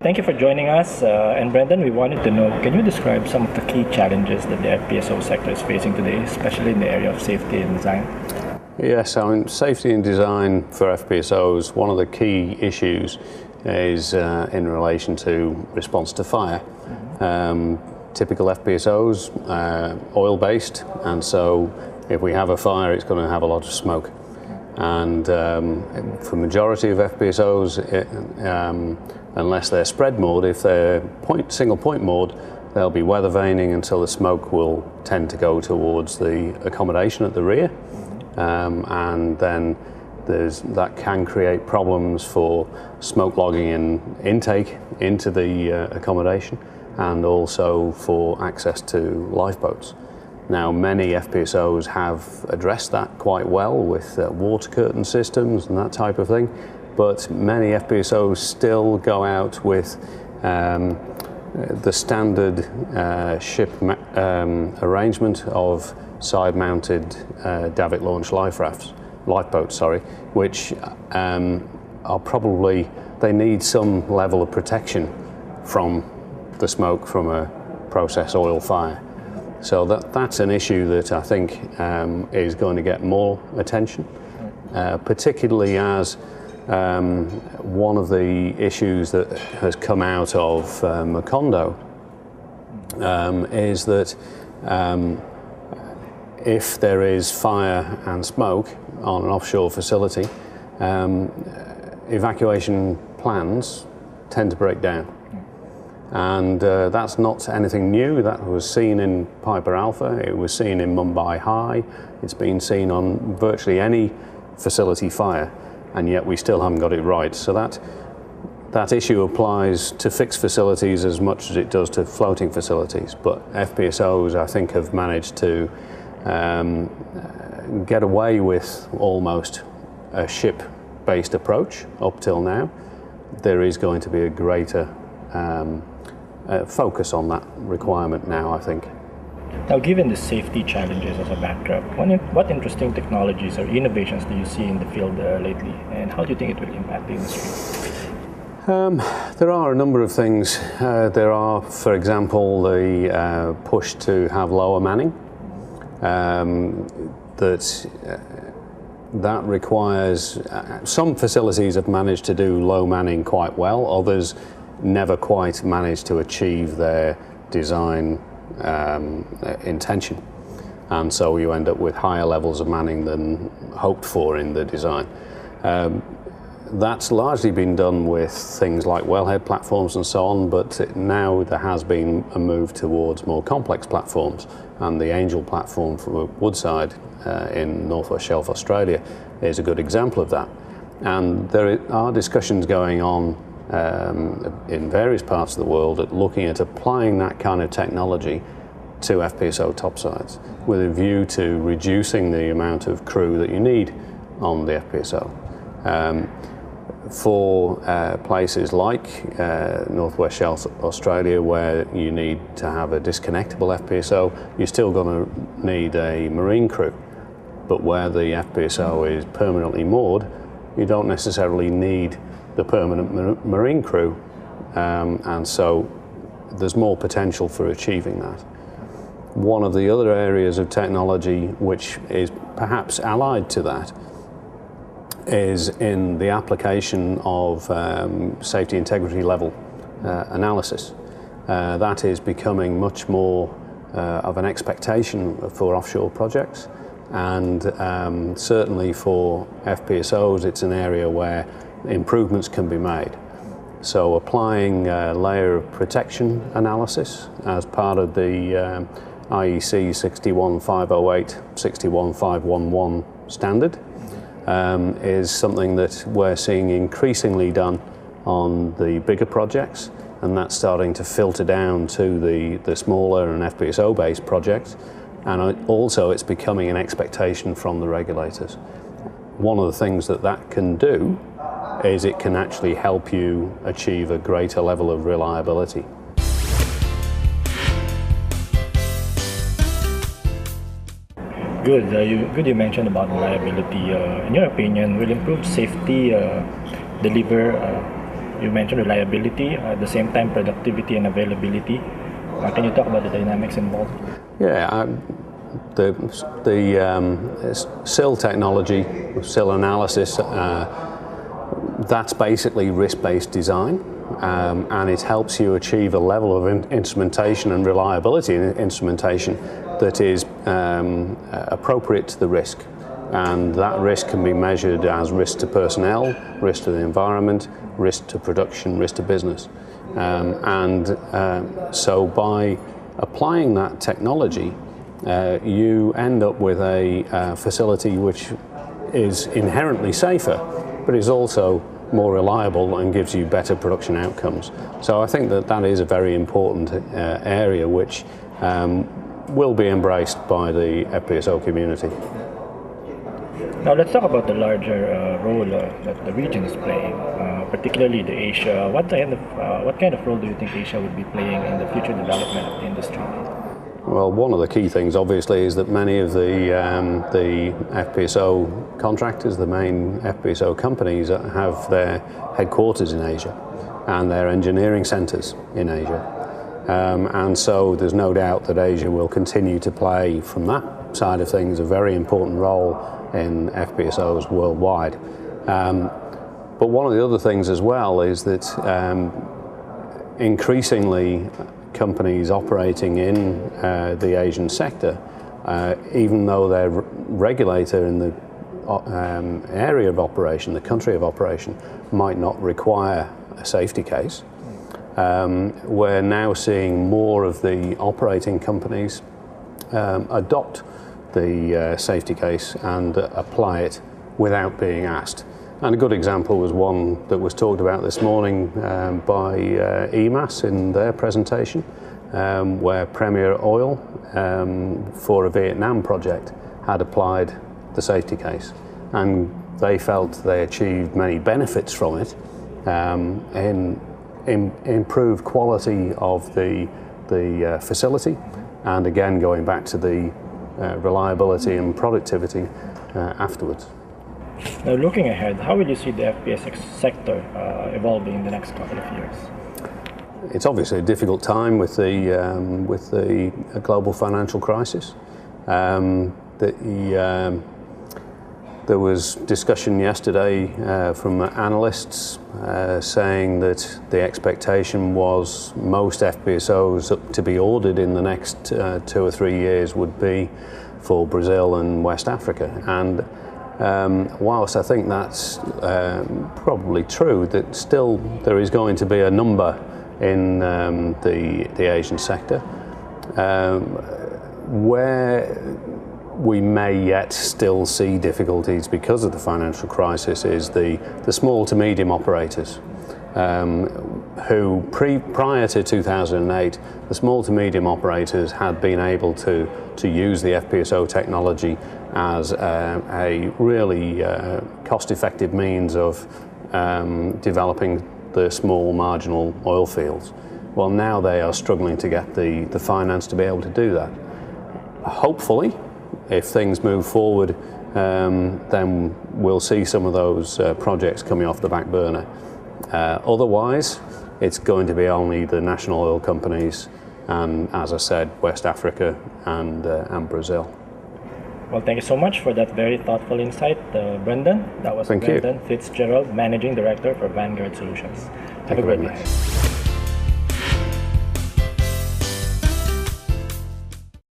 Thank you for joining us. And Brendan, we wanted to know, can you describe some of the key challenges that the FPSO sector is facing today, especially in the area of safety and design? Yes, I mean, safety and design for FPSOs, one of the key issues is in relation to response to fire. Typical FPSOs, oil-based, and so if we have a fire, it's going to have a lot of smoke. And for majority of FPSOs, unless they're spread moored, if they're single point moored, they'll be weather vaning until the smoke will tend to go towards the accommodation at the rear. And then that can create problems for smoke logging and intake into the accommodation, and also for access to lifeboats. Now, many FPSOs have addressed that quite well with water curtain systems and that type of thing, but many FPSOs still go out with the standard ship arrangement of side-mounted davit-launched lifeboats, which are probably, they need some level of protection from the smoke from a process oil fire. So that's an issue that I think is going to get more attention, particularly as one of the issues that has come out of Macondo is that if there is fire and smoke on an offshore facility, evacuation plans tend to break down. And that's not anything new. That was seen in Piper Alpha, it was seen in Mumbai High, it's been seen on virtually any facility fire, and yet we still haven't got it right. So that issue applies to fixed facilities as much as it does to floating facilities. But FPSOs, I think, have managed to get away with almost a ship-based approach up till now. There is going to be a greater focus on that requirement now, I think. Now, given the safety challenges as a backdrop, what interesting technologies or innovations do you see in the field lately, and how do you think it will impact the industry? There are a number of things. There are, for example, the push to have lower manning. That requires, some facilities have managed to do low manning quite well, others never quite managed to achieve their design intention, and so you end up with higher levels of manning than hoped for in the design. That's largely been done with things like wellhead platforms and so on, but now there has been a move towards more complex platforms, and the Angel platform from Woodside in North West Shelf, Australia is a good example of that. And there are discussions going on in various parts of the world at looking at applying that kind of technology to FPSO topsides with a view to reducing the amount of crew that you need on the FPSO. For places like Northwest Shelf Australia, where you need to have a disconnectable FPSO, you're still going to need a marine crew. But where the FPSO is permanently moored, you don't necessarily need the permanent marine crew, and so there's more potential for achieving that. One of the other areas of technology which is perhaps allied to that is in the application of safety integrity level analysis. That is becoming much more of an expectation for offshore projects, and certainly for FPSOs it's an area where improvements can be made. So applying layer of protection analysis as part of the IEC 61508, 61511 standard is something that we're seeing increasingly done on the bigger projects, and that's starting to filter down to the smaller and FPSO-based projects, and also it's becoming an expectation from the regulators. One of the things that can do is it can actually help you achieve a greater level of reliability. Good. You mentioned about reliability. In your opinion, will improved safety deliver You mentioned reliability, at the same time productivity and availability. Can you talk about the dynamics involved? Yeah, the SIL technology, SIL analysis, that's basically risk-based design, and it helps you achieve a level of instrumentation and reliability in instrumentation that is appropriate to the risk. And that risk can be measured as risk to personnel, risk to the environment, risk to production, risk to business. So by applying that technology, you end up with a facility which is inherently safer, but is also more reliable and gives you better production outcomes. So I think that that is a very important area which will be embraced by the FPSO community. Now let's talk about the larger role that the region is playing, particularly the Asia. What kind of role do you think Asia would be playing in the future development of the industry? Well, one of the key things, obviously, is that many of the FPSO contractors, the main FPSO companies, have their headquarters in Asia and their engineering centres in Asia. And so there's no doubt that Asia will continue to play, from that side of things, a very important role in FPSOs worldwide. But one of the other things as well is that increasingly companies operating in the Asian sector, even though their regulator in the area of operation, the country of operation, might not require a safety case, we're now seeing more of the operating companies adopt the safety case and apply it without being asked. And a good example was one that was talked about this morning by EMAS in their presentation, where Premier Oil, for a Vietnam project, had applied the safety case. And they felt they achieved many benefits from it, in improved quality of the facility, and again going back to the reliability and productivity afterwards. Now, looking ahead, how will you see the FPS sector evolving in the next couple of years? It's obviously a difficult time with the global financial crisis. There was discussion yesterday from analysts saying that the expectation was most FPSOs to be ordered in the next 2 or 3 years would be for Brazil and West Africa. And whilst I think that's probably true, that still there is going to be a number in the Asian sector where we may yet still see difficulties because of the financial crisis is the small to medium operators who prior to 2008, the small to medium operators had been able to use the FPSO technology as a really cost-effective means of developing the small marginal oil fields. Well, now they are struggling to get the finance to be able to do that. Hopefully, if things move forward, then we'll see some of those projects coming off the back burner. Otherwise, it's going to be only the national oil companies and, as I said, West Africa and Brazil. Well, thank you so much for that very thoughtful insight, Brendan. That was Brendan Fitzgerald, Managing Director for Vanguard Solutions. Have a great night.